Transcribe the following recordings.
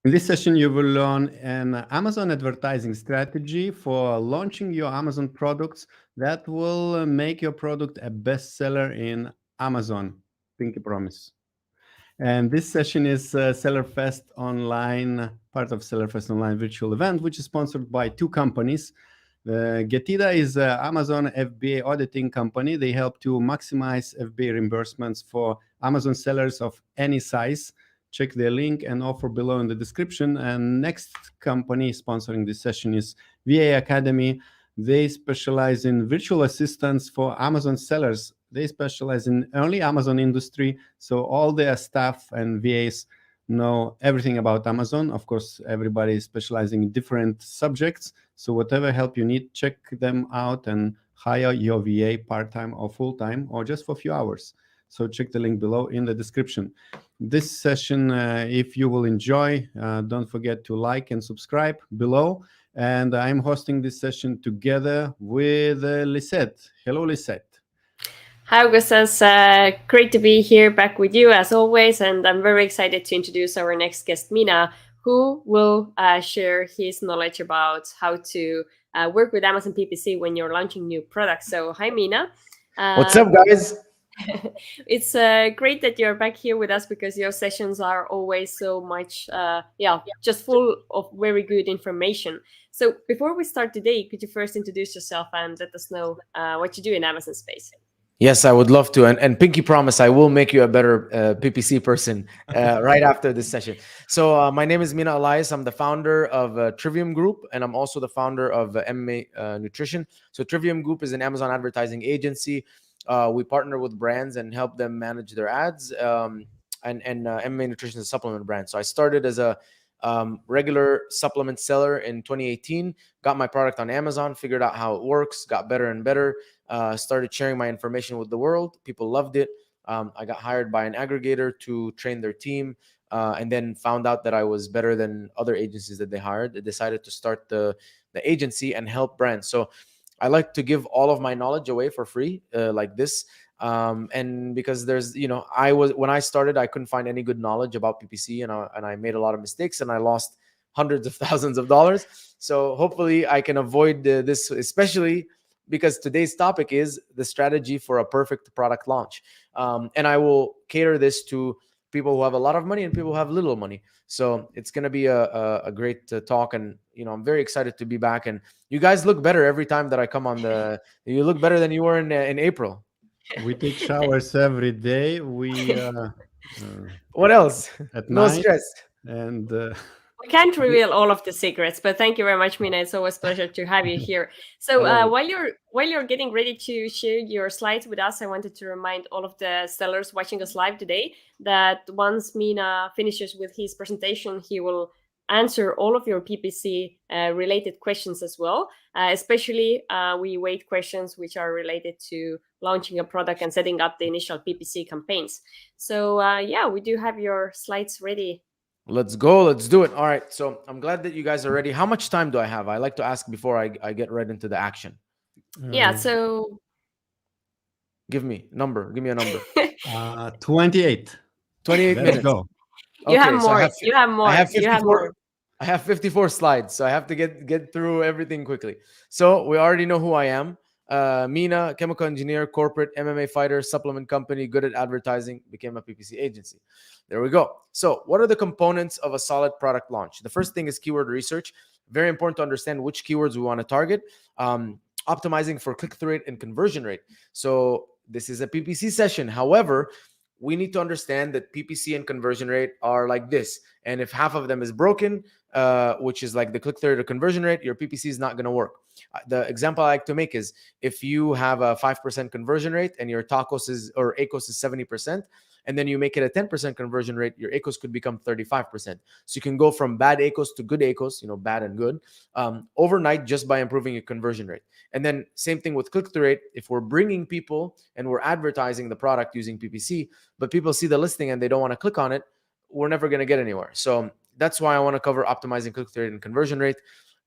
In this session, you will learn an Amazon advertising strategy for launching your Amazon products that will make your product a bestseller in Amazon. Pinky promise. And this session is SellerFest Online, part of SellerFest Online virtual event, which is sponsored by two companies. Getida is an Amazon FBA auditing company. They help to maximize FBA reimbursements for Amazon sellers of any size. Check their link and offer below in the description. And next company sponsoring this session is VA Academy. They specialize in virtual assistants for Amazon sellers. They specialize in early Amazon industry. So all their staff and VAs know everything about Amazon. Of course, everybody is specializing in different subjects. So whatever help you need, check them out and hire your VA part-time or full-time or just for a few hours. So check the link below in the description. This session, if you will enjoy, don't forget to like and subscribe below. And I'm hosting this session together with Lisette. Hello, Lisette. Hi, Augustus. Great to be here back with you as always. And I'm very excited to introduce our next guest, Mina, who will share his knowledge about how to work with Amazon PPC when you're launching new products. So, hi, Mina. What's up, guys? It's great that you're back here with us because your sessions are always so much, just full of very good information. So before we start today, could you first introduce yourself and let us know what you do in Amazon space? Yes, I would love to. And Pinky promise, I will make you a better PPC person right after this session. So my name is Mina Elias. I'm the founder of Trivium Group, and I'm also the founder of MMA Nutrition. So Trivium Group is an Amazon advertising agency. We partner with brands and help them manage their ads. And MMA Nutrition is a supplement brand. So I started as a regular supplement seller in 2018, got my product on Amazon, figured out how it works, got better and better, started sharing my information with the world. People loved it. I got hired by an aggregator to train their team, and then found out that I was better than other agencies that they hired. They decided to start the agency and help brands. So I like to give all of my knowledge away for free, like this. And because there's, when I started, I couldn't find any good knowledge about PPC, and I made a lot of mistakes and I lost hundreds of thousands of dollars. So hopefully I can avoid this, especially because today's topic is the strategy for a perfect product launch. And I will cater this to people who have a lot of money and people who have little money. So it's going to be a great talk. And, I'm very excited to be back. And you guys look better every time that I come on you look better than you were in April. We take showers every day. We what else? At No night, stress. and we can't reveal all of the secrets, but thank you very much, Mina. It's always a pleasure to have you here. So while you're getting ready to share your slides with us, I wanted to remind all of the sellers watching us live today that once Mina finishes with his presentation, he will answer all of your PPC related questions as well. Especially we wait questions which are related to launching a product and setting up the initial PPC campaigns. So we do have your slides ready. Let's go. Let's do it. All right. So I'm glad that you guys are ready. How much time do I have? I like to ask before I get right into the action. So give me a number. 28. 28 minutes. Go. You have more. You have more. I have 54 slides, so I have to get through everything quickly. So we already know who I am. Mina, chemical engineer, corporate, MMA fighter, supplement company, good at advertising, became a PPC agency. There we go. So what are the components of a solid product launch? The first thing is keyword research. Very important to understand which keywords we want to target. Optimizing for click-through rate and conversion rate. So this is a PPC session. However, we need to understand that PPC and conversion rate are like this. And if half of them is broken, which is like the click-through rate or conversion rate, your PPC is not going to work. The example I like to make is if you have a 5% conversion rate and your ACOS is 70%, and then you make it a 10% conversion rate, your ACOS could become 35%. So you can go from bad ACOS to good ACOS, bad and good, overnight just by improving your conversion rate. And then same thing with click-through rate. If we're bringing people and we're advertising the product using PPC, but people see the listing and they don't want to click on it, we're never going to get anywhere. So that's why I want to cover optimizing click-through rate and conversion rate.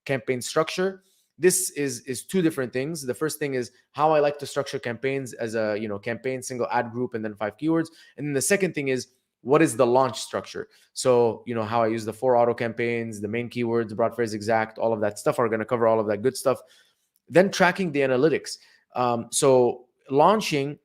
Campaign structure. This is two different things. The first thing is how I like to structure campaigns as a campaign, single ad group, and then 5 keywords. And then the second thing is what is the launch structure. So, you know, how I use the 4 auto campaigns, the main keywords, broad phrase exact, all of that stuff are going to cover all of that good stuff. Then tracking the analytics. So launching,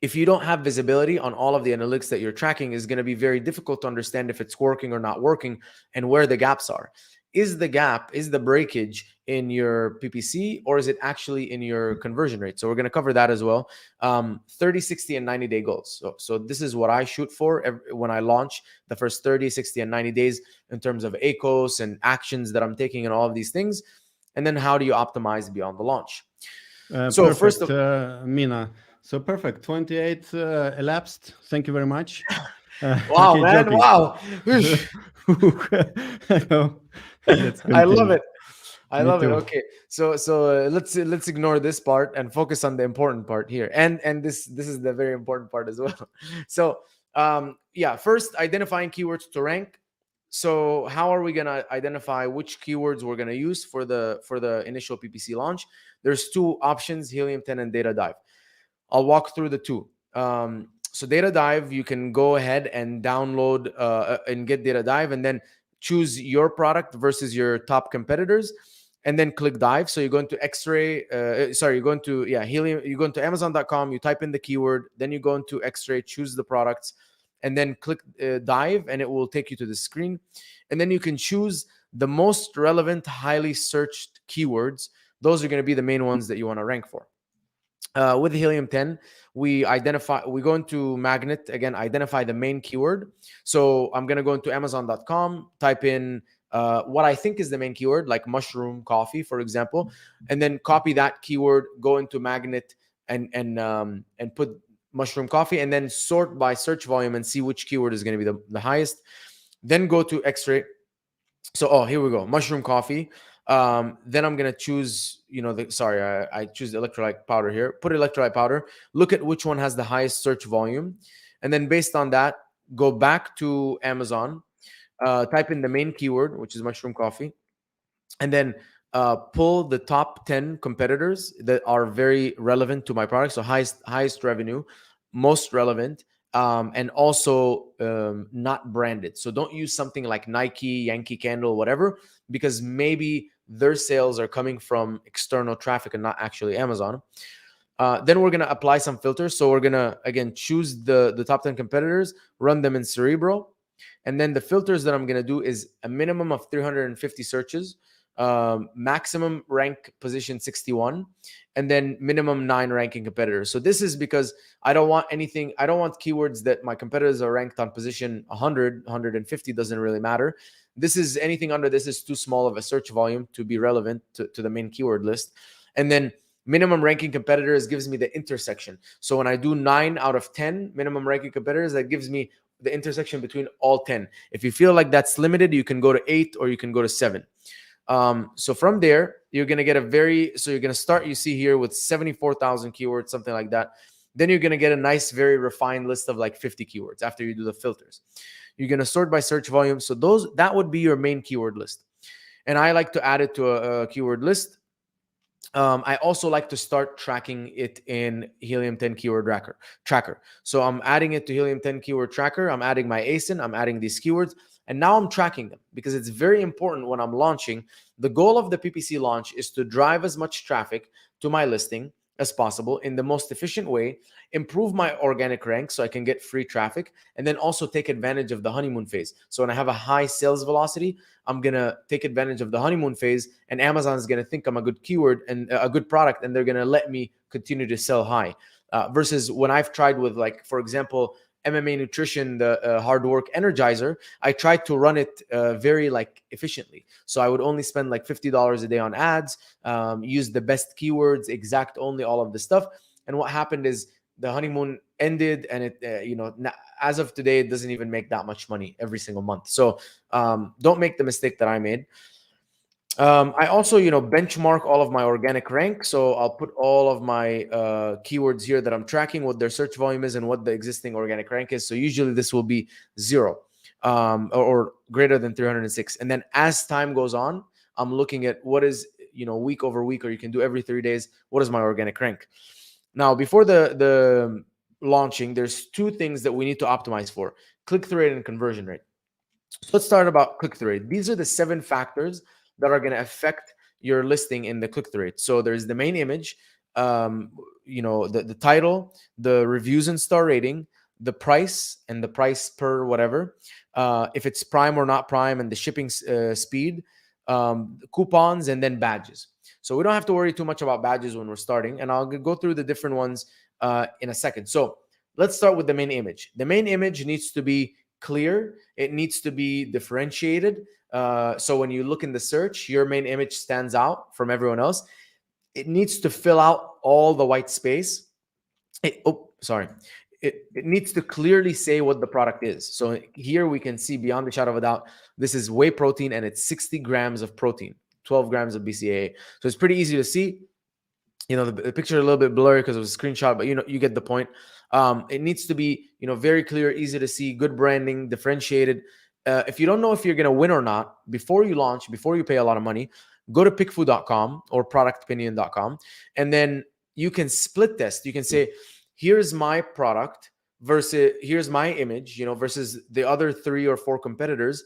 if you don't have visibility on all of the analytics that you're tracking, is going to be very difficult to understand if it's working or not working and where the gaps are. Is the breakage in your PPC, or is it actually in your conversion rate? So we're going to cover that as well. 30, 60, and 90-day goals. So this is what I shoot for when I launch, the first 30, 60, and 90 days in terms of ACOS and actions that I'm taking and all of these things. And then how do you optimize beyond the launch? So perfect, first of Mina. So perfect. 28 elapsed. Thank you very much. wow, Okay, man! joking. Wow, I love it. I Me love it. too. Okay, so let's ignore this part and focus on the important part here, and this is the very important part as well. So yeah, first, identifying keywords to rank. So how are we gonna identify which keywords we're gonna use for the initial PPC launch? There's 2 options: Helium 10 and Data Dive. I'll walk through the 2. So Data Dive, you can go ahead and download and get Data Dive, and then choose your product versus your top competitors, and then click Dive. So you're going to X-ray. You're going to Helium. You go into Amazon.com. You type in the keyword, then you go into X-ray, choose the products, and then click Dive, and it will take you to the screen. And then you can choose the most relevant, highly searched keywords. Those are going to be the main ones that you want to rank for. With Helium 10, we go into Magnet, again, identify the main keyword. So I'm going to go into Amazon.com, type in what I think is the main keyword, like mushroom coffee, for example, and then copy that keyword, go into Magnet, and put mushroom coffee, and then sort by search volume and see which keyword is going to be the highest. Then go to X-ray. So, here we go, mushroom coffee. Then I'm gonna choose, I choose the electrolyte powder here. Put electrolyte powder. Look at which one has the highest search volume, and then based on that, go back to Amazon. Type in the main keyword, which is mushroom coffee, and then pull the top 10 competitors that are very relevant to my product. So highest revenue, most relevant, and also not branded. So don't use something like Nike, Yankee Candle, whatever, because maybe their sales are coming from external traffic and not actually Amazon. Then we're going to apply some filters. So we're going to, again, choose the top 10 competitors, run them in Cerebro. And then the filters that I'm going to do is a minimum of 350 searches, maximum rank position 61, and then minimum 9 ranking competitors. So this is because I don't want keywords that my competitors are ranked on position 100, 150, doesn't really matter. This is anything under this is too small of a search volume to be relevant to the main keyword list. And then minimum ranking competitors gives me the intersection. So when I do 9 out of 10 minimum ranking competitors, that gives me the intersection between all 10. If you feel like that's limited, you can go to 8 or you can go to 7. So from there, you're going to get you're going to start, you see here, with 74,000 keywords, something like that. Then you're going to get a nice, very refined list of like 50 keywords after you do the filters. You're going to sort by search volume. So that would be your main keyword list. And I like to add it to a keyword list. I also like to start tracking it in Helium 10 keyword tracker. So I'm adding it to Helium 10 keyword tracker. I'm adding my ASIN. I'm adding these keywords. And now I'm tracking them because it's very important when I'm launching. The goal of the PPC launch is to drive as much traffic to my listing as possible in the most efficient way, improve my organic rank so I can get free traffic, and then also take advantage of the honeymoon phase. So when I have a high sales velocity, I'm going to take advantage of the honeymoon phase, and Amazon is going to think I'm a good keyword and a good product, and they're going to let me continue to sell high. Versus when I've tried with, like, for example, MMA Nutrition, the Hard Work Energizer, I tried to run it very efficiently. So I would only spend like $50 a day on ads, use the best keywords, exact only, all of the stuff. And what happened is the honeymoon ended, and it, as of today, it doesn't even make that much money every single month. So don't make the mistake that I made. I also, benchmark all of my organic rank. So I'll put all of my keywords here that I'm tracking, what their search volume is and what the existing organic rank is. So usually this will be 0 or greater than 306. And then as time goes on, I'm looking at what is, week over week, or you can do every 3 days. What is my organic rank? Now, before the launching, there's 2 things that we need to optimize for: click-through rate and conversion rate. So let's start about click-through rate. These are the 7 factors that are going to affect your listing in the click-through rate. So there's the main image, the title, the reviews and star rating, the price and the price per whatever, if it's prime or not prime, and the shipping speed, coupons, and then badges. So we don't have to worry too much about badges when we're starting, and I'll go through the different ones in a second. So let's start with the main image. The main image needs to be clear. It needs to be differentiated. So when you look in the search, your main image stands out from everyone else. It needs to fill out all the white space. It needs to clearly say what the product is. So here we can see beyond the shadow of a doubt, this is whey protein, and it's 60 grams of protein, 12 grams of BCAA. So it's pretty easy to see. The picture is a little bit blurry because it was a screenshot, but you get the point. It needs to be, very clear, easy to see, good branding, differentiated. If you don't know if you're going to win or not, before you launch, before you pay a lot of money, go to pickfood.com or productopinion.com, and then you can split test. You can say, here's my product versus here's my image, versus the other 3 or 4 competitors.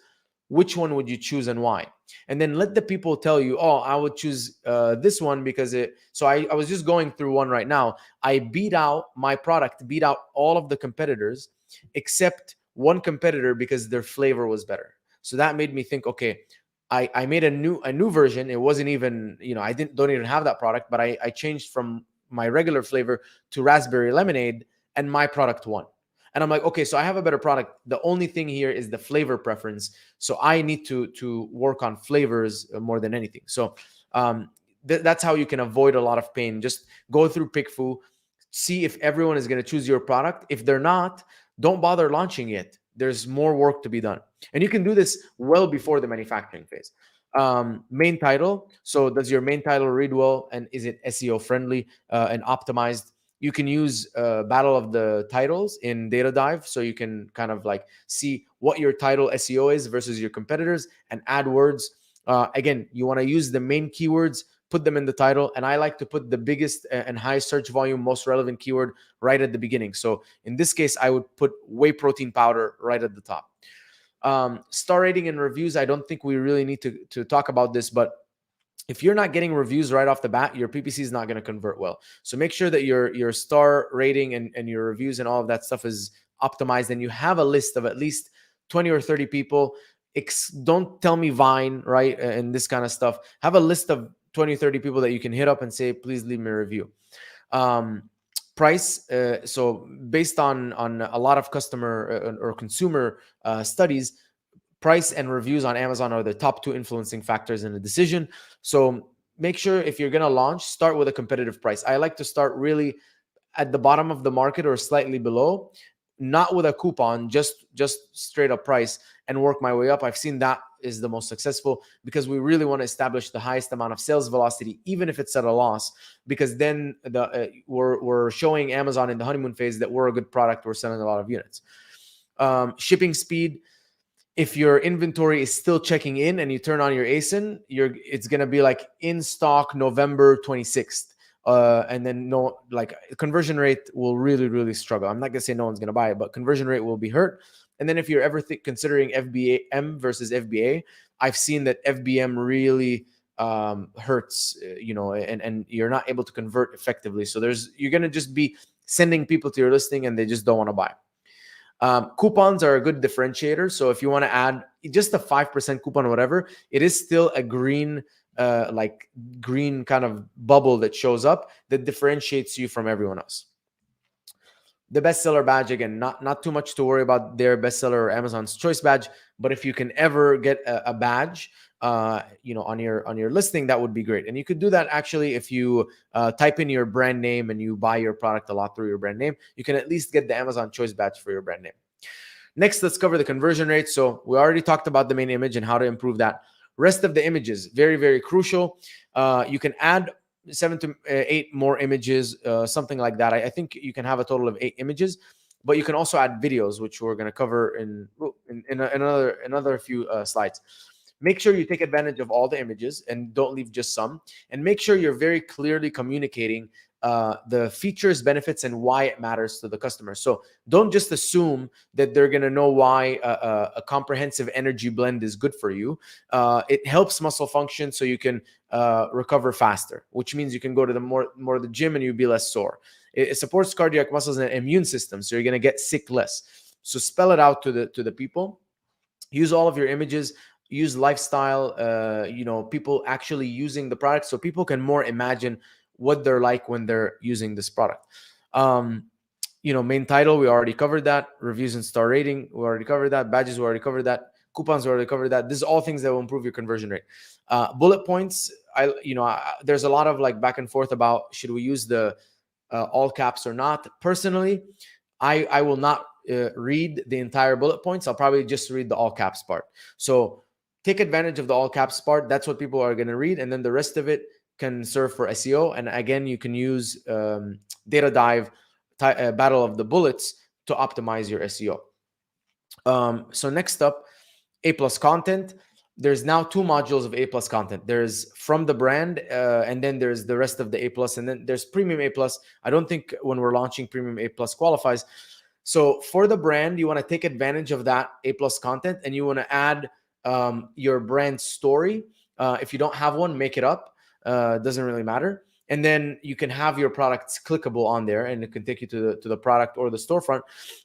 Which one would you choose and why? And then let the people tell you, oh, I would choose this one because it. So I was just going through one right now. My product beat out all of the competitors except one competitor because their flavor was better. So that made me think, okay, I made a new version. It wasn't even, I don't even have that product, but I changed from my regular flavor to raspberry lemonade, and my product won. And I'm like, okay, so I have a better product. The only thing here is the flavor preference. So I need to work on flavors more than anything. So that's how you can avoid a lot of pain. Just go through PickFu, see if everyone is going to choose your product. If they're not, don't bother launching it. There's more work to be done. And you can do this well before the manufacturing phase. Main title. So does your main title read well? And is it SEO friendly and optimized? You can use Battle of the Titles in Data Dive, so you can kind of like see what your title SEO is versus your competitors and add words. Again, you want to use the main keywords, put them in the title, and I like to put the biggest and highest search volume, most relevant keyword right at the beginning. So in this case, I would put whey protein powder right at the top. Star rating and reviews, I don't think we really need to talk about this, but if you're not getting reviews right off the bat, your PPC is not going to convert well. So make sure that your star rating and your reviews and all of that stuff is optimized, and you have a list of at least 20 or 30 people. Don't tell me Vine, right? And this kind of stuff. Have a list of 20, 30 people that you can hit up and say, please leave me a review. Price. So based on a lot of customer or consumer studies, price and reviews on Amazon are the top 2 influencing factors in the decision. So make sure if you're going to launch, start with a competitive price. I like to start really at the bottom of the market or slightly below, not with a coupon, just straight up price, and work my way up. I've seen that is the most successful because we really want to establish the highest amount of sales velocity, even if it's at a loss, because then we're showing Amazon in the honeymoon phase that we're a good product. We're selling a lot of units. Shipping speed. If your inventory is still checking in and you turn on your ASIN, it's going to be like in stock November 26th. And then conversion rate will really, really struggle. I'm not going to say no one's going to buy it, but conversion rate will be hurt. And then if you're ever considering FBM versus FBA, I've seen that FBM really hurts, and you're not able to convert effectively. So you're going to just be sending people to your listing and they just don't want to buy. Coupons are a good differentiator. So if you want to add just a 5% coupon or whatever, it is still a green kind of bubble that shows up that differentiates you from everyone else. The bestseller badge, again, not too much to worry about their bestseller or Amazon's choice badge, but if you can ever get a badge, on your listing, that would be great. And you could do that actually if you type in your brand name and you buy your product a lot through your brand name, you can at least get the Amazon choice badge for your brand name. Next, let's cover the conversion rate. So we already talked about the main image and how to improve that. Rest of the images, very, very crucial. You can add 7 to 8 more images, something like that. I think you can have a total of 8 images, but you can also add videos, which we're going to cover in another few slides. Make sure you take advantage of all the images and don't leave just some. And make sure you're very clearly communicating the features, benefits, and why it matters to the customer. So don't just assume that they're going to know why a comprehensive energy blend is good for you. It helps muscle function so you can recover faster, which means you can go to the more the gym and you'll be less sore. It supports cardiac muscles and immune system, so you're going to get sick less. So spell it out to the people. Use all of your images. Use lifestyle, people actually using the product, so people can more imagine what they're like when they're using this product. Main title, we already covered that. Reviews and star rating, we already covered that. Badges, we already covered that. Coupons, we already covered that. This is all things that will improve your conversion rate. Bullet points, there's a lot of like back and forth about should we use the all caps or not. Personally, I will not read the entire bullet points. I'll probably just read the all caps part. So take advantage of the all caps part. That's what people are going to read. And then the rest of it can serve for SEO. And again, you can use Data Dive, Battle of the Bullets to optimize your SEO. So next up, A+ content. There's now 2 modules of A+ content. There's from the brand, and then there's the rest of the A+, and then there's Premium A+. I don't think when we're launching Premium A+ qualifies. So for the brand, you want to take advantage of that A+ content, and you want to add your brand story. If you don't have one, make it up. Doesn't really matter. And then you can have your products clickable on there, and it can take you to the product or the storefront.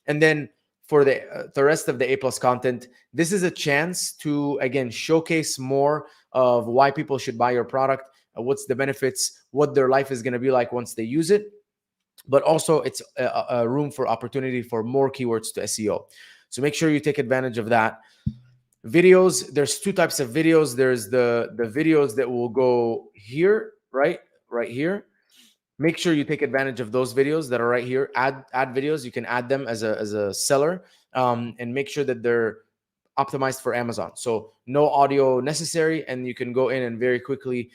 And then for the rest of the A+ content, this is a chance to, again, showcase more of why people should buy your product, what's the benefits, what their life is going to be like once they use it. But also it's a room for opportunity for more keywords to SEO. So make sure you take advantage of that. Videos, there's 2 types of videos. There's the videos that will go here, right here. Make sure you take advantage of those videos that are right here. Add videos. You can add them as a seller, and make sure that they're optimized for Amazon. So no audio necessary, and you can go in and very quickly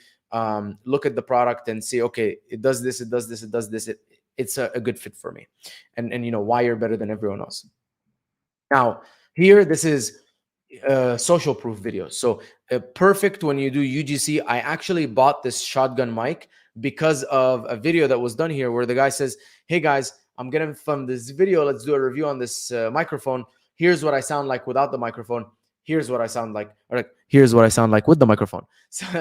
look at the product and say, okay, it does this, it does this, it does this. It's a good fit for me, and why you're better than everyone else. Now here, this is social proof videos. So perfect when you do UGC. I actually bought this shotgun mic because of a video that was done here where the guy says, hey guys, I'm gonna film this video, let's do a review on this microphone. Here's what I sound like without the microphone. Here's what I sound like, or like, here's what I sound like with the microphone.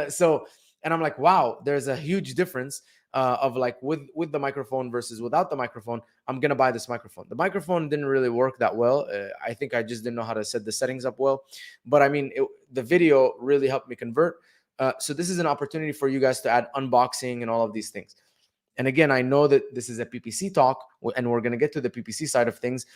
So and I'm like, wow, there's a huge difference of like with the microphone versus without the microphone. I'm gonna buy this microphone. The microphone didn't really work that well. I think I just didn't know how to set the settings up well. But I mean, the video really helped me convert. So this is an opportunity for you guys to add unboxing and all of these things. And again, I know that this is a PPC talk, and we're gonna get to the PPC side of things.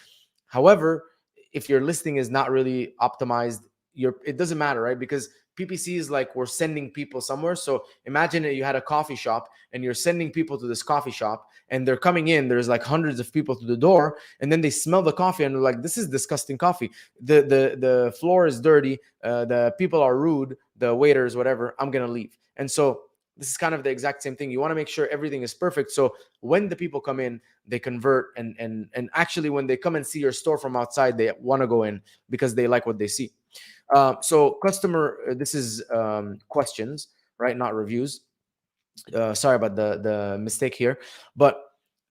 However, if your listing is not really optimized, it doesn't matter, right? Because PPC is like we're sending people somewhere. So imagine that you had a coffee shop and you're sending people to this coffee shop, and they're coming in. There's like hundreds of people to the door, and then they smell the coffee and they're like, "This is disgusting coffee. The floor is dirty. The people are rude. The waiters, whatever. I'm gonna leave." And so this is kind of the exact same thing. You want to make sure everything is perfect. So when the people come in, they convert, and actually when they come and see your store from outside, they want to go in because they like what they see. So customer, this is questions, right? Not reviews. Sorry about the mistake here, but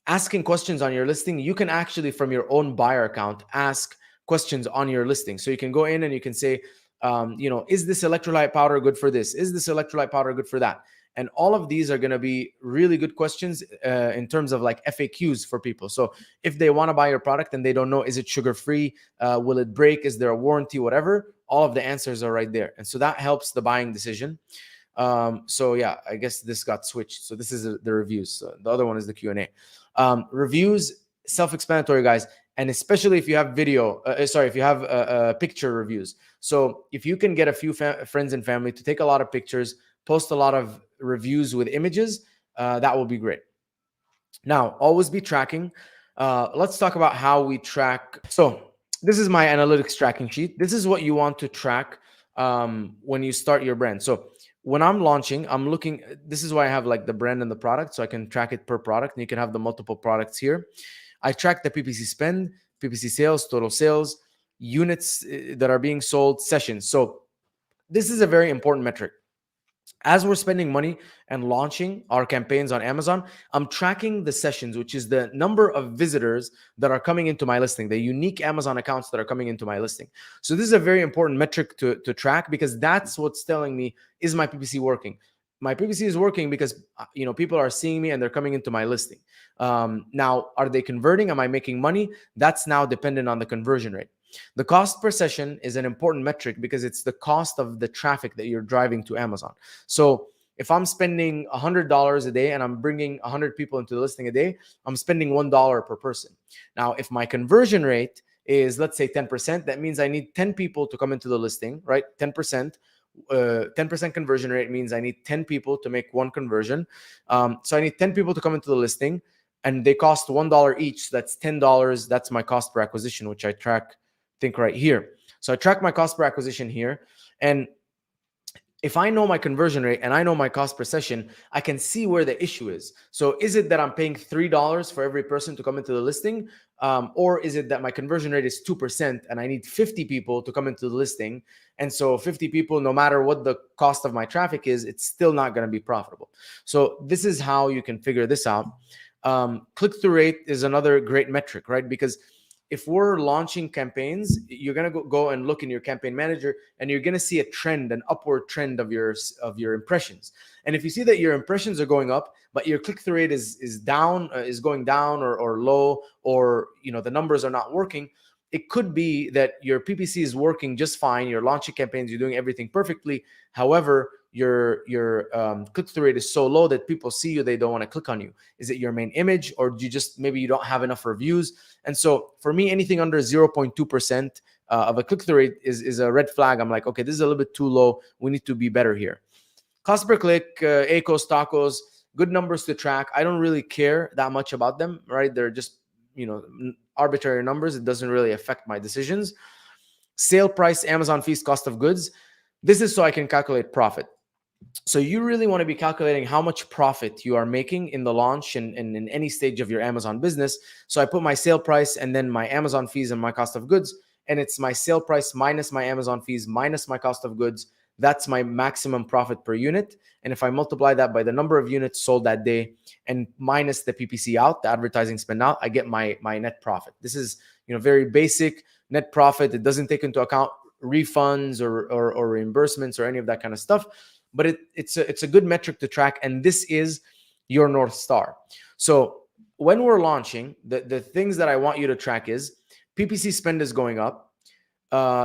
asking questions on your listing, you can actually from your own buyer account ask questions on your listing. So you can go in and you can say, is this electrolyte powder good for this? Is this electrolyte powder good for that? And all of these are going to be really good questions in terms of like FAQs for people. So if they want to buy your product and they don't know, is it sugar-free? Will it break? Is there a warranty? Whatever. All of the answers are right there. And so that helps the buying decision. So yeah, I guess this got switched. So this is the reviews. So the other one is the Q&A. Reviews, self-explanatory, guys. And especially if you have video, if you have picture reviews. So if you can get a few friends and family to take a lot of pictures, post a lot of reviews with images, that will be great. Now, always be tracking. Let's talk about how we track. So this is my analytics tracking sheet. This is what you want to track when you start your brand. So when I'm launching, I'm looking, this is why I have like the brand and the product, so I can track it per product, and you can have the multiple products here. I track the PPC spend, PPC sales, total sales, units that are being sold, sessions. So this is a very important metric. As we're spending money and launching our campaigns on Amazon, I'm tracking the sessions, which is the number of visitors that are coming into my listing, the unique Amazon accounts that are coming into my listing. So this is a very important metric to track, because that's what's telling me, is my PPC working? My PPC is working because people are seeing me and they're coming into my listing. Now, are they converting? Am I making money? That's now dependent on the conversion rate. The cost per session is an important metric because it's the cost of the traffic that you're driving to Amazon. So if I'm spending $100 a day and I'm bringing 100 people into the listing a day, I'm spending $1 per person. Now, if my conversion rate is, let's say, 10%, that means I need 10 people to come into the listing, right? 10%. 10% conversion rate means I need 10 people to make one conversion. So I need 10 people to come into the listing, and they cost $1 each. So that's $10. That's my cost per acquisition, which I track, think right here. So I track my cost per acquisition here. And if I know my conversion rate and I know my cost per session, I can see where the issue is. So is it that I'm paying $3 for every person to come into the listing? Or is it that my conversion rate is 2% and I need 50 people to come into the listing? And so 50 people, no matter what the cost of my traffic is, it's still not going to be profitable. So this is how you can figure this out. Click-through rate is another great metric, right? Because if we're launching campaigns, you're going to go and look in your campaign manager, and you're going to see a trend, an upward trend of your impressions. And if you see that your impressions are going up, but your click-through rate is down, is going down or low, or the numbers are not working, it could be that your PPC is working just fine. You're launching campaigns, you're doing everything perfectly. However, your click-through rate is so low that people see you, they don't want to click on you. Is it your main image, or do you just, maybe you don't have enough reviews? And so for me, anything under 0.2% of a click-through rate is a red flag. I'm like, okay, this is a little bit too low. We need to be better here. Cost per click, ACOS, TACOS, good numbers to track. I don't really care that much about them, right? They're just, arbitrary numbers. It doesn't really affect my decisions. Sale price, Amazon fees, cost of goods. This is so I can calculate profit. So you really want to be calculating how much profit you are making in the launch and in any stage of your Amazon business. So I put my sale price and then my Amazon fees and my cost of goods. And it's my sale price minus my Amazon fees minus my cost of goods. That's my maximum profit per unit. And if I multiply that by the number of units sold that day and minus the PPC out, the advertising spend out, I get my net profit. This is very basic net profit. It doesn't take into account refunds or reimbursements or any of that kind of stuff. But it's a good metric to track, and this is your North Star. So when we're launching, the things that I want you to track is PPC spend is going up,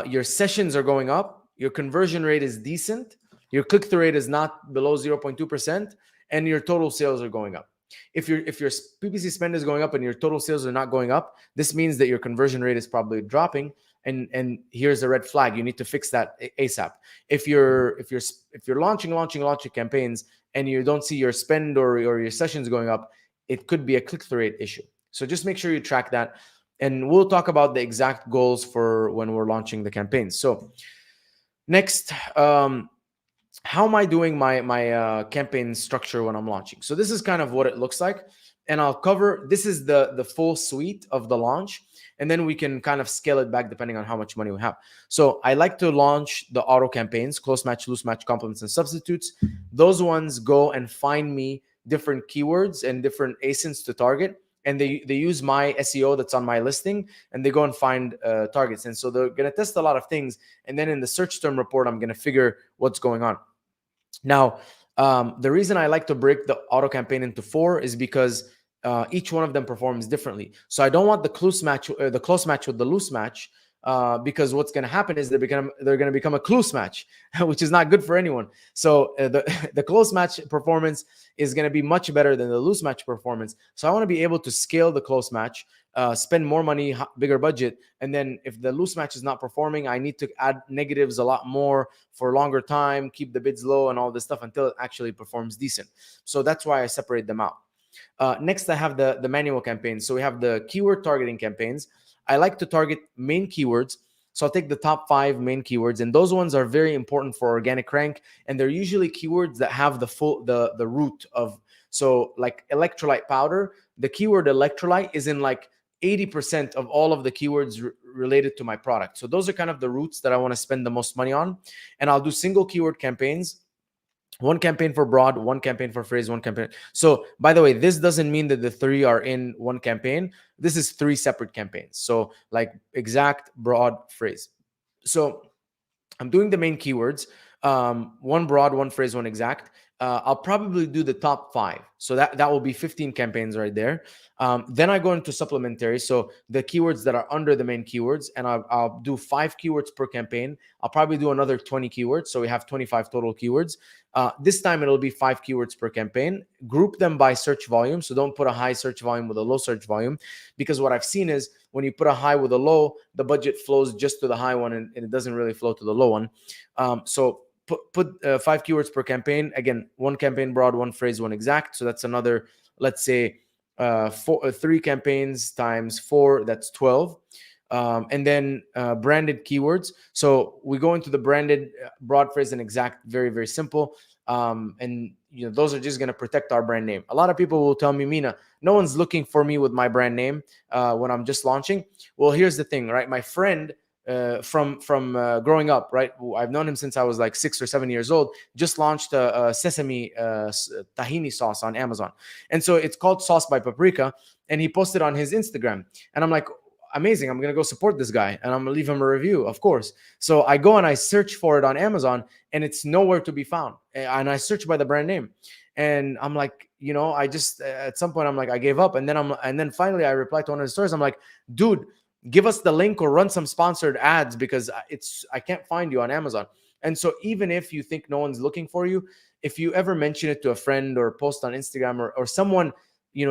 your sessions are going up, your conversion rate is decent, your click-through rate is not below 0.2%, and your total sales are going up. If your PPC spend is going up and your total sales are not going up, this means that your conversion rate is probably dropping. And here's a red flag. You need to fix that ASAP. If you're launching campaigns and you don't see your spend or your sessions going up, it could be a click-through rate issue. So just make sure you track that. And we'll talk about the exact goals for when we're launching the campaigns. So next, how am I doing my campaign structure when I'm launching? So this is kind of what it looks like. And I'll cover, this is the full suite of the launch. And then we can kind of scale it back depending on how much money we have. So I like to launch the auto campaigns, close match, loose match, complements, and substitutes. Those ones go and find me different keywords and different ASINs to target. And they use my SEO that's on my listing, and they go and find targets. And so they're going to test a lot of things. And then in the search term report, I'm going to figure what's going on. Now, the reason I like to break the auto campaign into 4 is because each one of them performs differently. So I don't want the close match with the loose match, because what's going to happen is they're going to become a close match, which is not good for anyone. So the close match performance is going to be much better than the loose match performance. So I want to be able to scale the close match, spend more money, bigger budget. And then if the loose match is not performing, I need to add negatives a lot more for a longer time, keep the bids low and all this stuff until it actually performs decent. So that's why I separate them out. Next, I have the manual campaigns. So we have the keyword targeting campaigns. I like to target main keywords. So I'll take the top 5 main keywords, and those ones are very important for organic rank. And they're usually keywords that have the root of, so like electrolyte powder, the keyword electrolyte is in like 80% of all of the keywords related to my product. So those are kind of the roots that I want to spend the most money on. And I'll do single keyword campaigns one campaign for broad, one campaign for phrase, one campaign. So by the way, this doesn't mean that the three are in one campaign. This is three separate campaigns. So like exact, broad, phrase. So I'm doing the main keywords, one broad, one phrase, one exact. I'll probably do the top 5. So that will be 15 campaigns right there. Then I go into supplementary. So the keywords that are under the main keywords, and I'll do 5 keywords per campaign. I'll probably do another 20 keywords. So we have 25 total keywords. This time it'll be 5 keywords per campaign. Group them by search volume. So don't put a high search volume with a low search volume, because what I've seen is when you put a high with a low, the budget flows just to the high one and it doesn't really flow to the low one. So put 5 keywords per campaign. Again, one campaign broad, one phrase, one exact. So that's another, let's say, 3 campaigns times 4, that's 12. And then branded keywords. So we go into the branded, broad, phrase, and exact. Very, very simple. And those are just going to protect our brand name. A lot of people will tell me, Mina, no one's looking for me with my brand name when I'm just launching. Well, here's the thing, right? My friend from growing up, right? I've known him since I was like 6 or 7 years old. Just launched a sesame tahini sauce on Amazon, and so it's called Sauce by Paprika. And he posted on his Instagram, and I'm like, amazing! I'm gonna go support this guy, and I'm gonna leave him a review, of course. So I go and I search for it on Amazon, and it's nowhere to be found. And I search by the brand name, and I'm like, I just at some point I'm like, I gave up, and then finally I replied to one of the stores. I'm like, dude, give us the link or run some sponsored ads, because I can't find you on Amazon. And so even if you think no one's looking for you, if you ever mention it to a friend or post on Instagram, or someone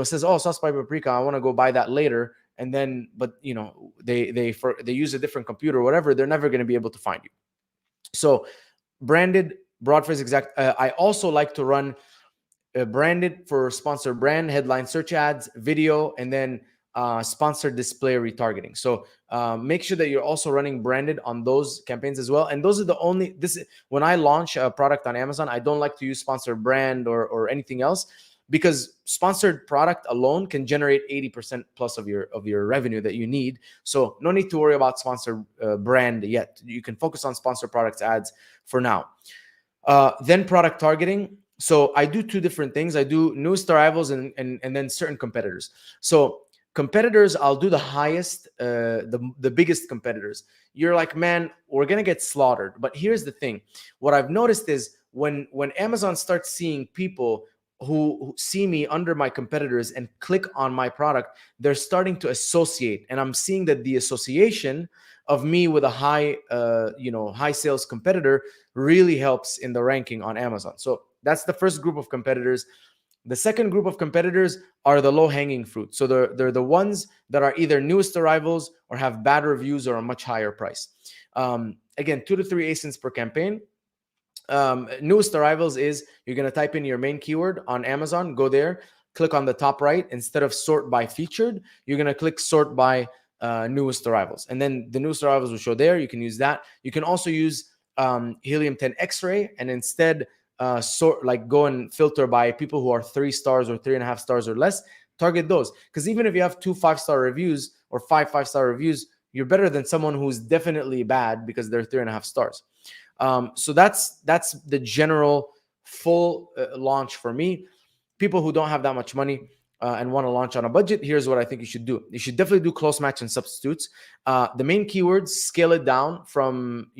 says, oh, Sauce by Paprika, I want to go buy that later, and then but they use a different computer or whatever, they're never going to be able to find you. So branded, broad, phrase, exact. I also like to run branded for sponsored brand, headline search ads, video, and then sponsored display retargeting. So make sure that you're also running branded on those campaigns as well. And those are the only, when I launch a product on Amazon, I don't like to use sponsored brand or anything else, because sponsored product alone can generate 80% plus of your revenue that you need. So no need to worry about sponsored brand yet. You can focus on sponsored products ads for now. Then product targeting. So I do 2 different things. I do newest arrivals and then certain competitors. So competitors, I'll do the highest, the biggest competitors. You're like, man, we're gonna get slaughtered. But here's the thing: what I've noticed is when Amazon starts seeing people who see me under my competitors and click on my product, they're starting to associate, and I'm seeing that the association of me with a high sales competitor really helps in the ranking on Amazon. So that's the first group of competitors. The second group of competitors are the low-hanging fruit. So they're the ones that are either newest arrivals or have bad reviews or a much higher price. Again, 2 to 3 ASINs per campaign. Newest arrivals is you're going to type in your main keyword on Amazon, go there, click on the top right. Instead of sort by featured, you're going to click sort by newest arrivals. And then the newest arrivals will show there. You can use that. You can also use Helium 10 X-ray, and instead go and filter by people who are 3 stars or 3.5 stars or less. Target those, because even if you have 2 5-star reviews or 5 5-star reviews, you're better than someone who's definitely bad because they're 3.5 stars. So that's the general full launch for me. People who don't have that much money and want to launch on a budget, here's what I think you should do. You should definitely do close match and substitutes. The main keywords, scale it down from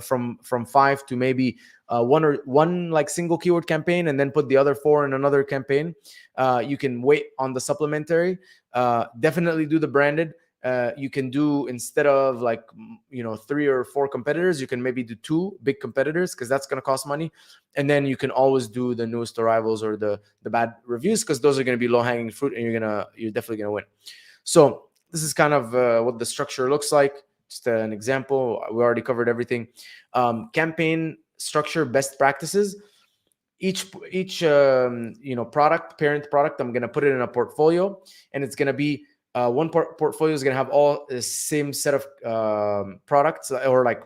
from 5 to maybe one like single keyword campaign, and then put the other 4 in another campaign. You can wait on the supplementary. Definitely do the branded. You can do, instead of 3 or 4 competitors, you can maybe do 2 big competitors, because that's going to cost money. And then you can always do the newest arrivals or the bad reviews, because those are going to be low-hanging fruit, and you're definitely going to win. So this is kind of what the structure looks like. Just an example. We already covered everything. Campaign structure, best practices. Each product, parent product, I'm going to put it in a portfolio, and it's going to be one portfolio is going to have all the same set of products, or like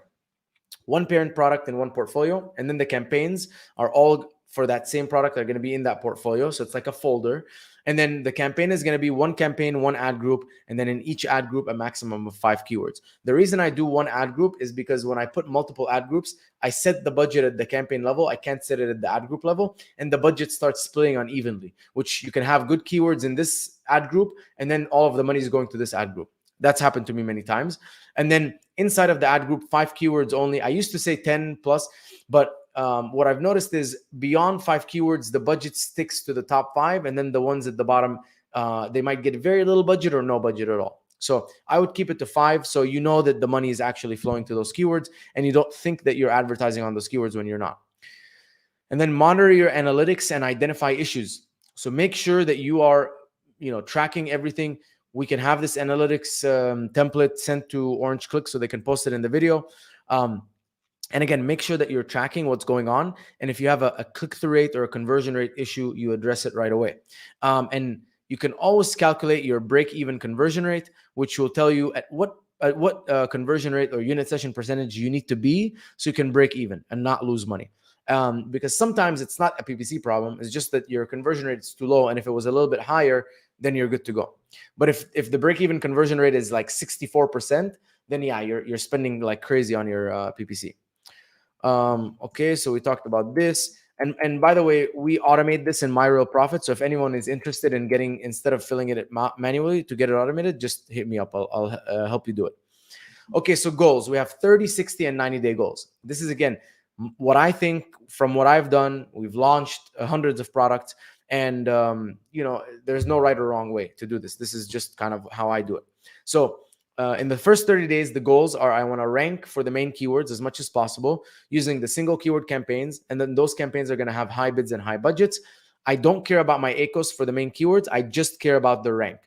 one parent product in one portfolio. And then the campaigns are all for that same product. They're going to be in that portfolio. So it's like a folder. And then the campaign is going to be one campaign, one ad group, and then in each ad group, a maximum of 5 keywords. The reason I do one ad group is because when I put multiple ad groups, I set the budget at the campaign level. I can't set it at the ad group level, and the budget starts splitting unevenly, which you can have good keywords in this ad group, and then all of the money is going to this ad group. That's happened to me many times. And then inside of the ad group, 5 keywords only. I used to say 10 plus, but what I've noticed is beyond 5 keywords, the budget sticks to the top 5, and then the ones at the bottom, they might get very little budget or no budget at all. So I would keep it to 5, so you know that the money is actually flowing to those keywords, and you don't think that you're advertising on those keywords when you're not. And then monitor your analytics and identify issues. So make sure that you are, tracking everything. We can have this analytics template sent to Orange Click so they can post it in the video. And again, make sure that you're tracking what's going on. And if you have a click-through rate or a conversion rate issue, you address it right away. And you can always calculate your break-even conversion rate, which will tell you at what conversion rate or unit session percentage you need to be so you can break even and not lose money. Because sometimes it's not a PPC problem. It's just that your conversion rate is too low. And if it was a little bit higher, then you're good to go. But if the break-even conversion rate is like 64%, then yeah, you're spending like crazy on your PPC. Okay, so we talked about this. And by the way, we automate this in My Real Profit. So if anyone is interested in getting, instead of filling it manually to get it automated, just hit me up. I'll help you do it. Okay, so goals. We have 30, 60, and 90-day goals. This is, again, what I think from what I've done. We've launched hundreds of products, and there's no right or wrong way to do this. This is just kind of how I do it. So in the first 30 days, the goals are I want to rank for the main keywords as much as possible using the single keyword campaigns. And then those campaigns are going to have high bids and high budgets. I don't care about my ACOS for the main keywords. I just care about the rank.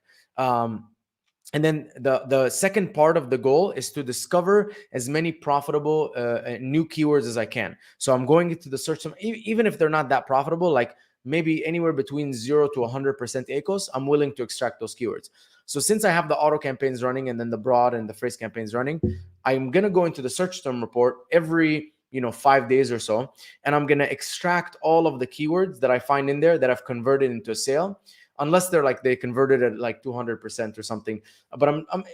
And then the second part of the goal is to discover as many profitable new keywords as I can. So I'm going into the search, even if they're not that profitable, like maybe anywhere between 0 to 100% ACOS, I'm willing to extract those keywords. So since I have the auto campaigns running and then the broad and the phrase campaigns running, I'm going to go into the search term report every 5 days or so, and I'm going to extract all of the keywords that I find in there that I've converted into a sale, unless they're like they converted at like 200% or something. But I'm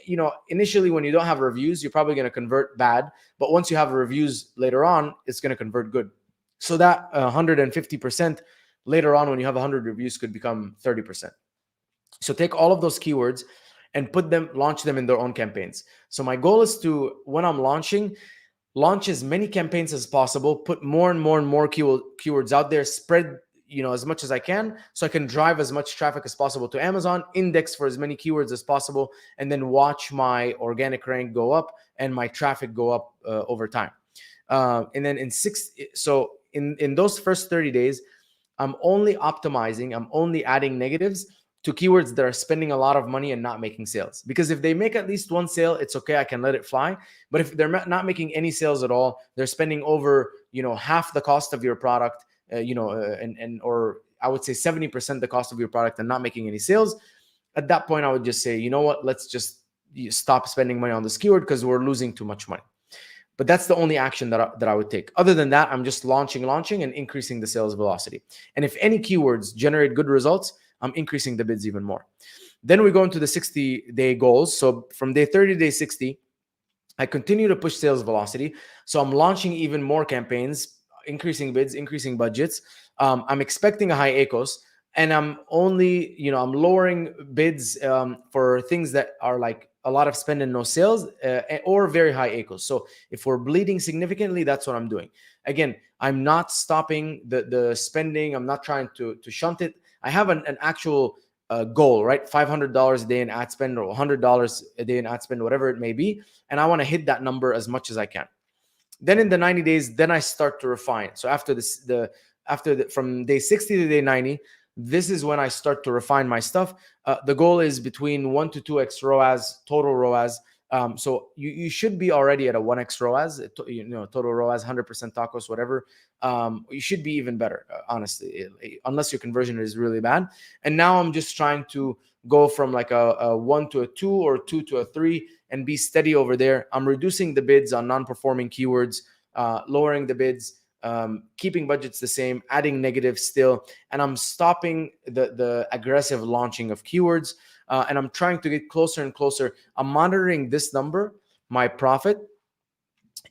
initially when you don't have reviews, you're probably going to convert bad, but once you have reviews later on, it's going to convert good. So that 150% later on when you have 100 reviews could become 30%. So take all of those keywords and launch them in their own campaigns. So my goal is to, when I'm launch as many campaigns as possible, put more and more and more keywords out there, spread as much as I can, so I can drive as much traffic as possible to Amazon, index for as many keywords as possible, and then watch my organic rank go up and my traffic go up over time. And then in those first 30 days, I'm only optimizing, I'm only adding negatives to keywords that are spending a lot of money and not making sales. Because if they make at least one sale, it's okay, I can let it fly. But if they're not making any sales at all, they're spending over, half the cost of your product, or I would say 70% the cost of your product and not making any sales. At that point, I would just say, you know what, let's just stop spending money on this keyword because we're losing too much money. But that's the only action that I would take. Other than that, I'm just launching and increasing the sales velocity. And if any keywords generate good results, I'm increasing the bids even more. Then we go into the 60-day goals. So from day 30 to day 60, I continue to push sales velocity. So I'm launching even more campaigns, increasing bids, increasing budgets. I'm expecting a high ACOS, and I'm only, I'm lowering bids for things that are like a lot of spend and no sales or very high ACOS. So if we're bleeding significantly, that's what I'm doing. Again, I'm not stopping the spending. I'm not trying to shunt it. I have an actual goal, right? $500 a day in ad spend or $100 a day in ad spend, whatever it may be. And I want to hit that number as much as I can. Then in the 90 days, then I start to refine. So from day 60 to day 90, this is when I start to refine my stuff. The goal is between 1 to 2x ROAS, total ROAS. So you should be already at a 1x ROAS, total ROAS, 100% tacos, whatever. You should be even better, honestly, unless your conversion is really bad. And now I'm just trying to go from like a 1 to a 2 or 2 to a 3 and be steady over there. I'm reducing the bids on non-performing keywords, lowering the bids, keeping budgets the same, adding negatives still, and I'm stopping the aggressive launching of keywords, and I'm trying to get closer and closer. I'm monitoring this number, my profit,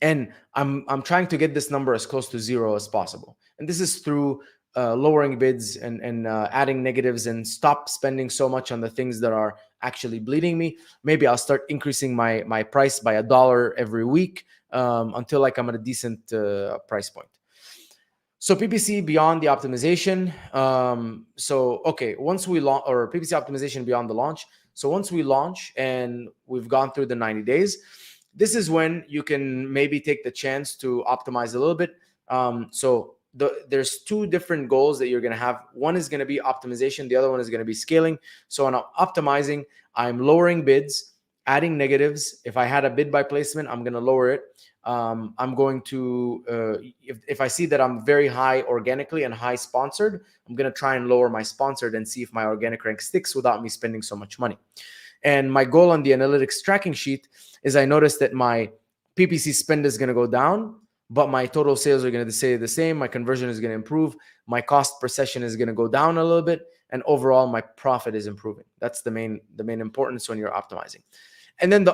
and I'm trying to get this number as close to zero as possible. And this is through lowering bids and adding negatives, and stop spending so much on the things that are actually bleeding me. Maybe I'll start increasing my price by $1 every week until like I'm at a decent price point. So PPC beyond the optimization. Once we launch, or PPC optimization beyond the launch. So once we launch and we've gone through the 90 days, this is when you can maybe take the chance to optimize a little bit. There's two different goals that you're going to have. One is going to be optimization. The other one is going to be scaling. So on optimizing, I'm lowering bids, adding negatives. If I had a bid by placement, I'm going to lower it. I'm going to, if I see that I'm very high organically and high sponsored, I'm going to try and lower my sponsored and see if my organic rank sticks without me spending so much money. And my goal on the analytics tracking sheet is I noticed that my PPC spend is going to go down, but my total sales are going to stay the same. My conversion is going to improve. My cost per session is going to go down a little bit. And overall, my profit is improving. That's the main importance when you're optimizing. And then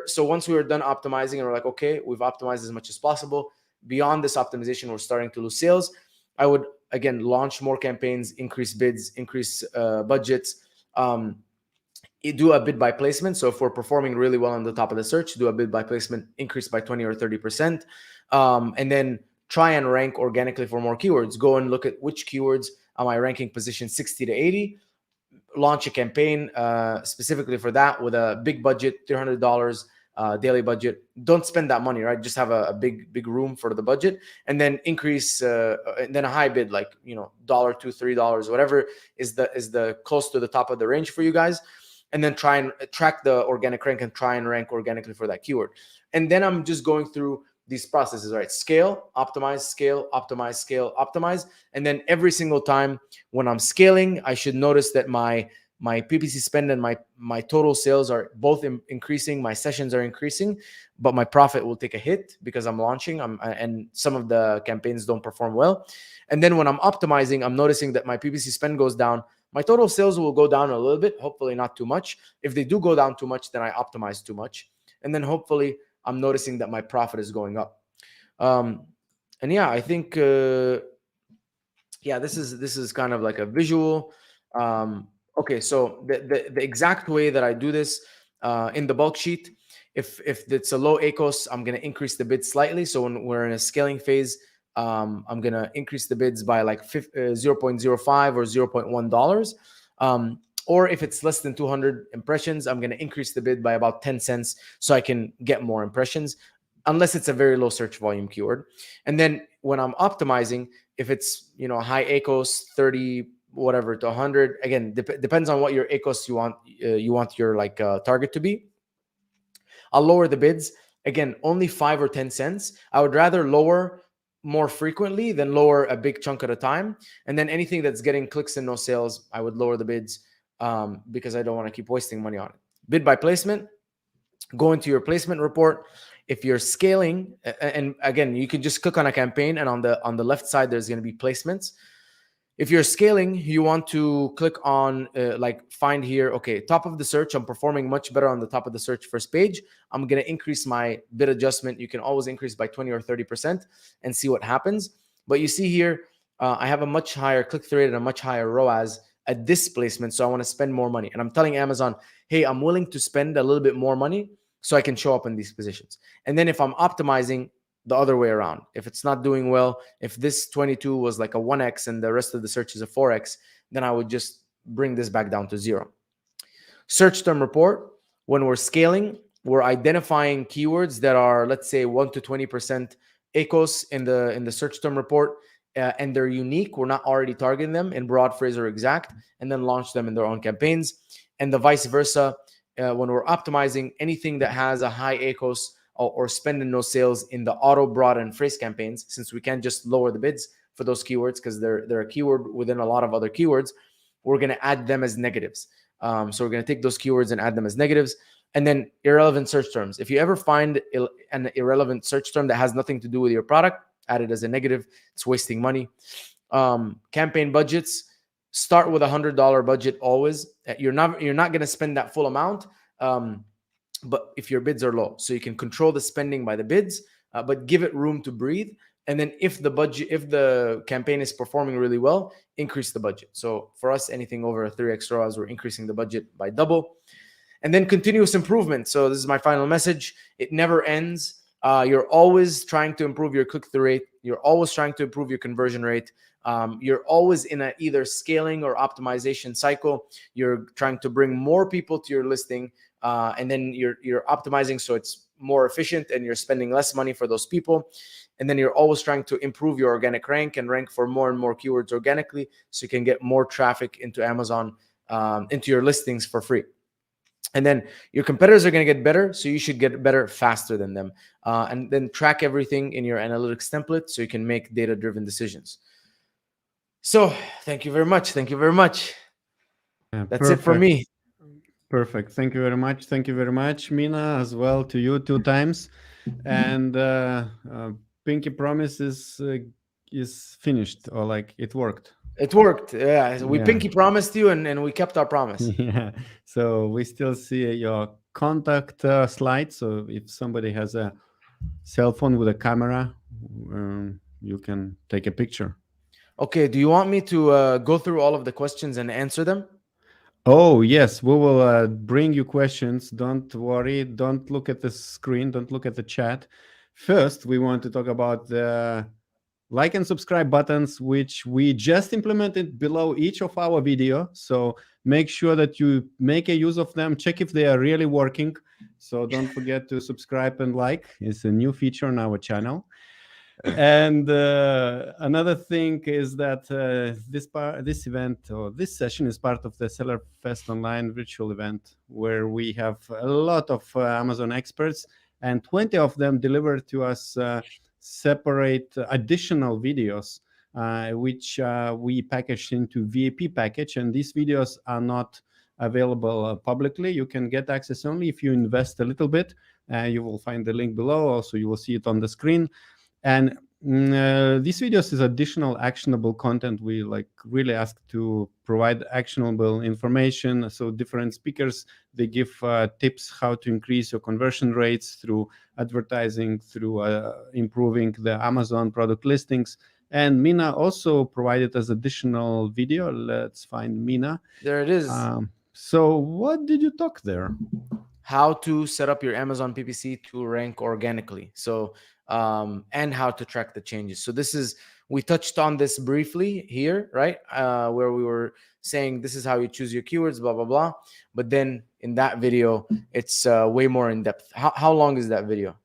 so once we were done optimizing and we're like, okay, we've optimized as much as possible. Beyond this optimization, we're starting to lose sales. I would, again, launch more campaigns, increase bids, increase budgets, do a bid by placement. So if we're performing really well on the top of the search, do a bid by placement, increase by 20 or 30%. And then try and rank organically for more keywords. Go and look at which keywords am I ranking position 60 to 80. Launch a campaign specifically for that with a big budget, $300 daily budget. Don't spend that money, right? Just have a big room for the budget, and then increase, and then a high bid, like, $1, $2, $3, whatever is the close to the top of the range for you guys. And then try and track the organic rank and try and rank organically for that keyword. And then I'm just going through these processes, right? Scale, optimize, scale, optimize, scale, optimize. And then every single time when I'm scaling, I should notice that my PPC spend and my total sales are both increasing. My sessions are increasing, but my profit will take a hit because I'm launching and some of the campaigns don't perform well. And then when I'm optimizing, I'm noticing that my PPC spend goes down. My total sales will go down a little bit, hopefully not too much. If they do go down too much, then I optimize too much. And then hopefully I'm noticing that my profit is going up. And yeah, I think, this is kind of like a visual. Okay, so the exact way that I do this in the bulk sheet, if it's a low ACOS, I'm going to increase the bid slightly. So when we're in a scaling phase, I'm going to increase the bids by like 0.05 or $0.1. Or if it's less than 200 impressions, I'm going to increase the bid by about 10 cents so I can get more impressions, unless it's a very low search volume keyword. And then when I'm optimizing, if it's, high ACOS, 30, whatever to 100, again, depends on what your ACOS you want your target to be. I'll lower the bids, again, only 5 or 10 cents. I would rather lower more frequently than lower a big chunk at a time. And then anything that's getting clicks and no sales, I would lower the bids because I don't want to keep wasting money on it. Bid by placement, go into your placement report. If you're scaling, and again, you can just click on a campaign, and on the left side, there's going to be placements. If you're scaling, you want to click on find here, okay, top of the search. I'm performing much better on the top of the search first page. I'm going to increase my bid adjustment. You can always increase by 20 or 30% and see what happens. But you see here, I have a much higher click-through rate and a much higher ROAS at this placement. So I want to spend more money. And I'm telling Amazon, hey, I'm willing to spend a little bit more money so I can show up in these positions. And then if I'm optimizing, the other way around, if it's not doing well, if this 22 was like a 1x and the rest of the search is a 4x, then I would just bring this back down to 0. Search term report. When we're scaling, we're identifying keywords that are, let's say, 1 to 20% ACOS in the search term report, and they're unique. We're not already targeting them in broad phrase or exact, and then launch them in their own campaigns. And the vice versa. When we're optimizing, anything that has a high ACOS or spend and no sales in the auto, broad, and phrase campaigns, since we can't just lower the bids for those keywords because they're a keyword within a lot of other keywords, we're going to add them as negatives. So we're going to take those keywords and add them as negatives. And then irrelevant search terms. If you ever find an irrelevant search term that has nothing to do with your product, added as a negative. It's wasting money. Campaign budgets, start with $100 budget always. You're not going to spend that full amount, but if your bids are low, so you can control the spending by the bids, but give it room to breathe. And then if the campaign is performing really well, increase the budget. So for us, anything over 3x ROAS, we're increasing the budget by double. And then continuous improvement. So this is my final message. It never ends. You're always trying to improve your click-through rate. You're always trying to improve your conversion rate. You're always in a either scaling or optimization cycle. You're trying to bring more people to your listing, and then you're optimizing so it's more efficient and you're spending less money for those people. And then you're always trying to improve your organic rank and rank for more and more keywords organically, so you can get more traffic into Amazon, into your listings for free. And then your competitors are going to get better, so you should get better faster than them. And then track everything in your analytics template so you can make data-driven decisions. So thank you very much. Thank you very much. That's it for me. Perfect. Thank you very much. Thank you very much, Mina, as well to you 2 times. And Pinky Promise is finished, or like it worked. It worked. Yeah, we pinky promised you, and we kept our promise. Yeah. So we still see your contact slide. So if somebody has a cell phone with a camera, you can take a picture. Okay. Do you want me to go through all of the questions and answer them? Oh, yes. We will bring you questions. Don't worry. Don't look at the screen. Don't look at the chat. First, we want to talk about the like and subscribe buttons, which we just implemented below each of our video. So make sure that you make a use of them. Check if they are really working. So don't forget to subscribe and like. It's a new feature on our channel. And another thing is that this event, or this session, is part of the Seller Fest Online virtual event, where we have a lot of Amazon experts, and 20 of them delivered to us separate additional videos, which we packaged into VIP package. And these videos are not available publicly. You can get access only if you invest a little bit. You will find the link below. Also, you will see it on the screen. And these videos is additional actionable content. We really ask to provide actionable information. So different speakers, they give tips how to increase your conversion rates through advertising, through improving the Amazon product listings. And Mina also provided us additional video. Let's find Mina. There it is. So what did you talk there? How to set up your Amazon PPC to rank organically. So and how to track the changes. So we touched on this briefly here, right? Where we were saying this is how you choose your keywords, blah, blah, blah. But then in that video, it's way more in depth. How long is that video?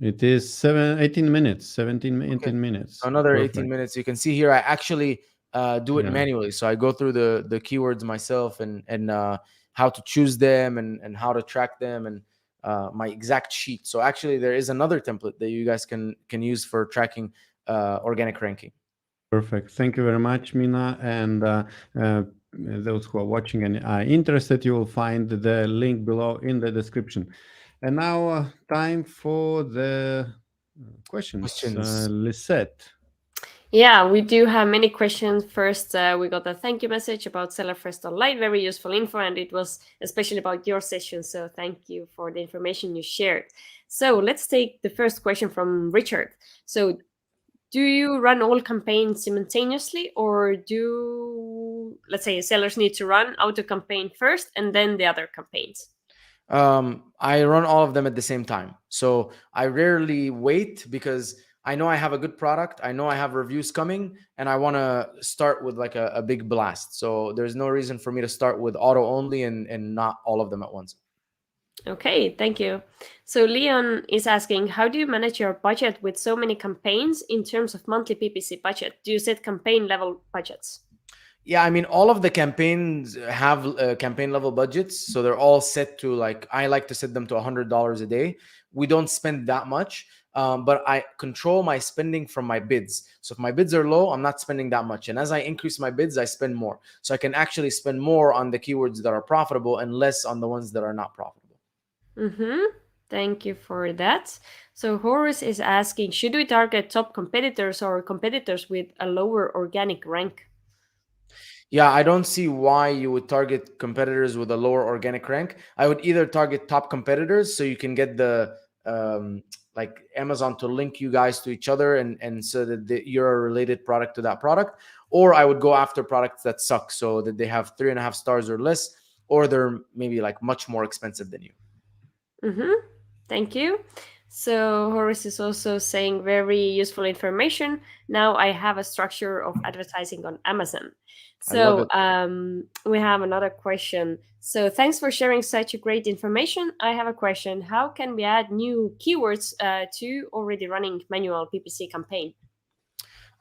It is 18 minutes, 18 minutes. Another 18 minutes. You can see here, I actually do it manually. So I go through the keywords myself and how to choose them and how to track them and my exact sheet. So actually there is another template that you guys can use for tracking organic ranking. Perfect. Thank you very much, Mina. And those who are watching and are interested, you will find the link below in the description. And now time for the questions. Lisette. Yeah, we do have many questions. First, we got a thank you message about Seller Fest Online. Very useful info, and it was especially about your session. So thank you for the information you shared. So let's take the first question from Richard. So do you run all campaigns simultaneously, or do, let's say, sellers need to run auto campaign first and then the other campaigns? I run all of them at the same time. So I rarely wait because I know I have a good product. I know I have reviews coming, and I want to start with like a big blast. So there's no reason for me to start with auto only and not all of them at once. Okay, thank you. So Leon is asking, how do you manage your budget with so many campaigns in terms of monthly PPC budget? Do you set campaign level budgets? Yeah, I mean, all of the campaigns have campaign level budgets. So they're all set to I like to set them to $100 a day. We don't spend that much. But I control my spending from my bids. So if my bids are low, I'm not spending that much. And as I increase my bids, I spend more. So I can actually spend more on the keywords that are profitable and less on the ones that are not profitable. Thank you for that. So Horace is asking, should we target top competitors or competitors with a lower organic rank? Yeah, I don't see why you would target competitors with a lower organic rank. I would either target top competitors so you can get the like Amazon to link you guys to each other, and so that you're a related product to that product, or I would go after products that suck so that they have 3.5 stars or less, or they're maybe like much more expensive than you. Mm-hmm. Thank you. So Horace is also saying very useful information. Now I have a structure of advertising on Amazon. I love So it. we have another question. So thanks for sharing such a great information. I have a question. How can we add new keywords to already running manual PPC campaign?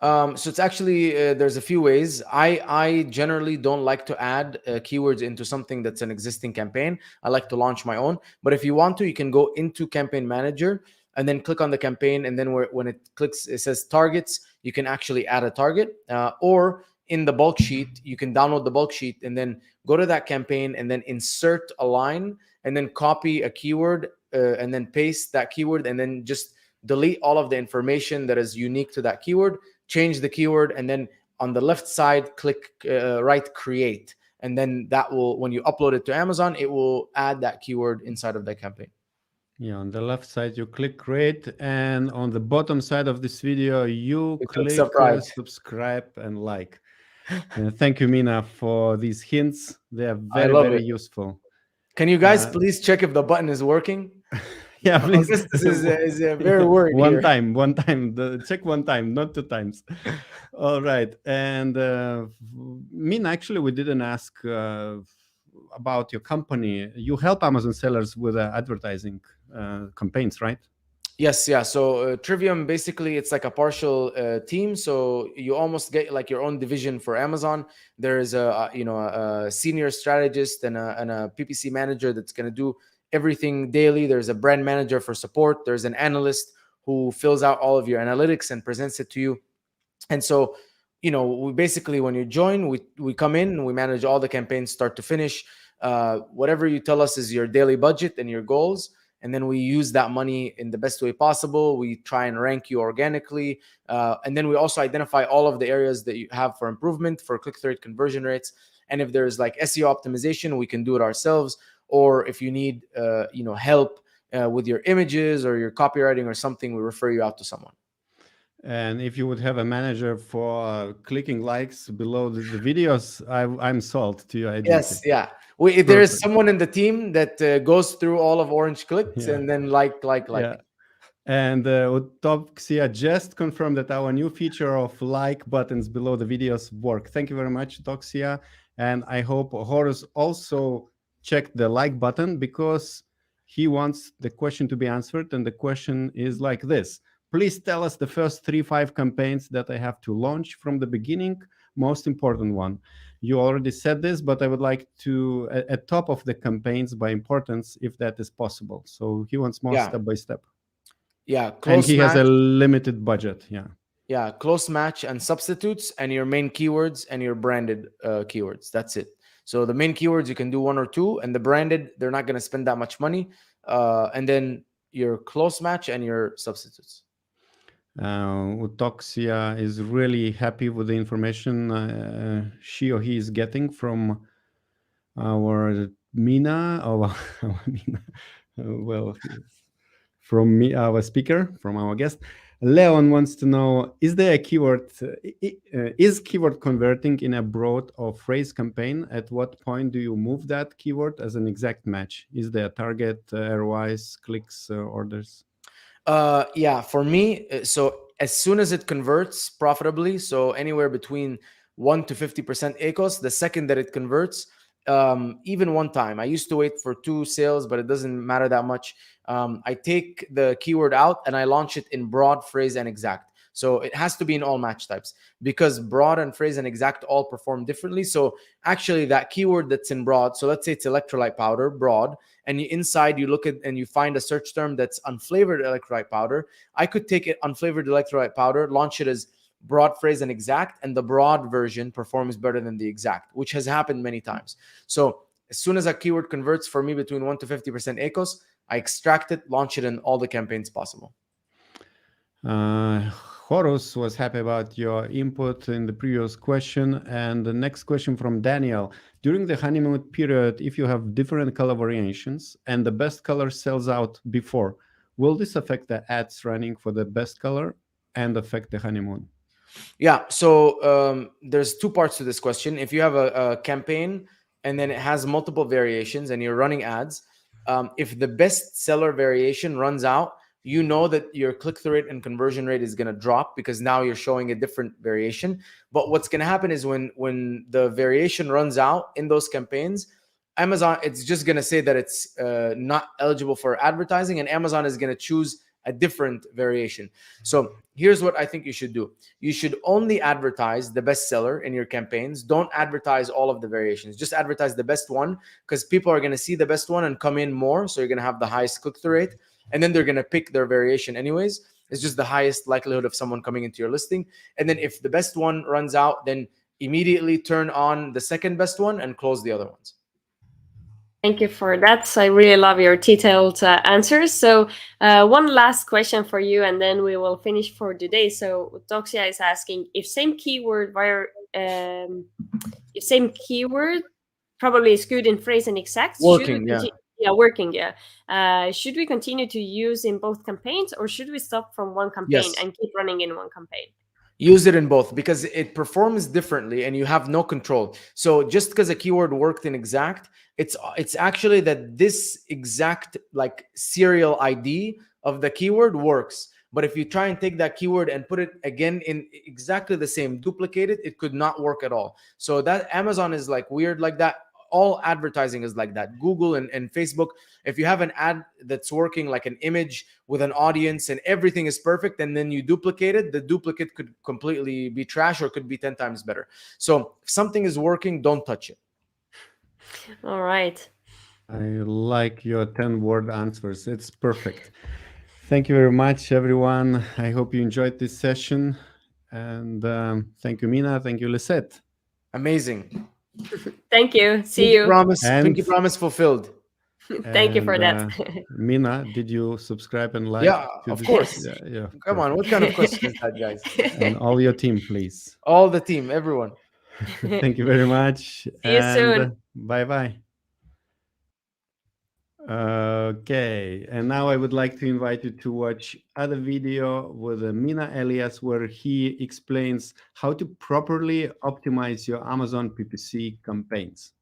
So it's actually there's a few ways. I generally don't like to add keywords into something that's an existing campaign. I like to launch my own. But if you want to, you can go into Campaign Manager and then click on the campaign, and then when it clicks, it says targets. You can actually add a target, or in the bulk sheet, you can download the bulk sheet and then go to that campaign and then insert a line and then copy a keyword and then paste that keyword and then just delete all of the information that is unique to that keyword, change the keyword, and then on the left side click write create, and then that will, when you upload it to Amazon, it will add that keyword inside of the campaign. Yeah, on the left side you click create, and on the bottom side of this video you click subscribe and like. Thank you, Mina, for these hints. They are I very, love very it. useful. Can you guys please check if the button is working? Yeah, please. This is very worried one here. time. Check one time, not 2 times. All right. And Mina, actually, we didn't ask about your company. You help Amazon sellers with advertising campaigns, right? Yes, yeah. So Trivium, basically, it's like a partial team. So you almost get like your own division for Amazon. There is a senior strategist and a PPC manager that's going to do everything daily. There's a brand manager for support. There's an analyst who fills out all of your analytics and presents it to you. And so, we basically, when you join, we come in and we manage all the campaigns start to finish. Whatever you tell us is your daily budget and your goals, and then we use that money in the best way possible. We try and rank you organically, and then we also identify all of the areas that you have for improvement for click-through rate, conversion rates, and if there's like SEO optimization, we can do it ourselves. Or if you need help with your images or your copywriting or something, we refer you out to someone. And if you would have a manager for clicking likes below the videos, I'm sold to your agency. Yes, yeah. There is someone in the team that goes through all of Orange clicks and then like. Yeah. And Utopxia just confirmed that our new feature of like buttons below the videos work. Thank you very much, Utopxia. And I hope Horace also checked the like button, because he wants the question to be answered. And the question is like this. Please tell us the first 3-5 campaigns that I have to launch from the beginning. Most important one. You already said this, but I would like to at top of the campaigns by importance, if that is possible. So he wants more step by step. Yeah, and he has a limited budget. Yeah, close match and substitutes, and your main keywords and your branded keywords. That's it. So the main keywords, you can do 1 or 2, and the branded, they're not going to spend that much money. And then your close match and your substitutes. Utoxia is really happy with the information she or he is getting from our Mina, from me, our speaker, from our guest. Leon wants to know, is there a keyword, is keyword converting in a broad or phrase campaign? At what point do you move that keyword as an exact match? Is there a target, ROIs, clicks, orders? Yeah, for me, so as soon as it converts profitably, so anywhere between 1 to 50% ACOS, the second that it converts, even one time, I used to wait for 2 sales, but it doesn't matter that much. I take the keyword out and I launch it in broad, phrase, and exact. So it has to be in all match types, because broad and phrase and exact all perform differently. So actually that keyword that's in broad, so let's say it's electrolyte powder, broad, and inside you look at and you find a search term that's unflavored electrolyte powder. I could take it unflavored electrolyte powder, launch it as broad, phrase, and exact, and the broad version performs better than the exact, which has happened many times. So as soon as a keyword converts for me between 1 to 50% ACOS, I extract it, launch it in all the campaigns possible. Horus was happy about your input in the previous question. And the next question from Daniel. During the honeymoon period, if you have different color variations and the best color sells out before, will this affect the ads running for the best color and affect the honeymoon? Yeah, so there's two parts to this question. If you have a campaign and then it has multiple variations and you're running ads, if the best seller variation runs out, you know that your click-through rate and conversion rate is going to drop because now you're showing a different variation. But what's going to happen is when the variation runs out in those campaigns, Amazon, it's just going to say that it's not eligible for advertising, and Amazon is going to choose a different variation. So here's what I think you should do. You should only advertise the best seller in your campaigns. Don't advertise all of the variations. Just advertise the best one, because people are going to see the best one and come in more. So you're going to have the highest click-through rate, and then they're going to pick their variation anyways. It's just the highest likelihood of someone coming into your listing. And then if the best one runs out, then immediately turn on the second best one and close the other ones. Thank you for that. So I really love your detailed answers. So one last question for you, and then we will finish for today. So Doxia is asking, if same keyword probably is good in phrase and exact, Working, should we continue to use in both campaigns, or should we stop from one campaign and keep running in one campaign? Use it in both, because it performs differently and you have no control. So just because a keyword worked in exact, it's actually that this exact like serial ID of the keyword works. But if you try and take that keyword and put it again in exactly the same, duplicate it, it could not work at all. So that Amazon is like weird like that. All advertising is like that. Google and Facebook, if you have an ad that's working like an image with an audience and everything is perfect, and then you duplicate it, the duplicate could completely be trash or could be 10 times better. So if something is working, don't touch it. All right. I like your 10-word answers. It's perfect. Thank you very much, everyone. I hope you enjoyed this session. And thank you, Mina. Thank you, Lisette. Amazing. Thank you. See you. Pinky promise fulfilled. Thank you for that. Mina, did you subscribe and like? Yeah, of course. Yeah, Come on, what kind of question is that, guys? And all your team, please. All the team, everyone. Thank you very much. See you soon. Bye-bye. Okay, and now I would like to invite you to watch other video with Mina Elias, where he explains how to properly optimize your Amazon PPC campaigns.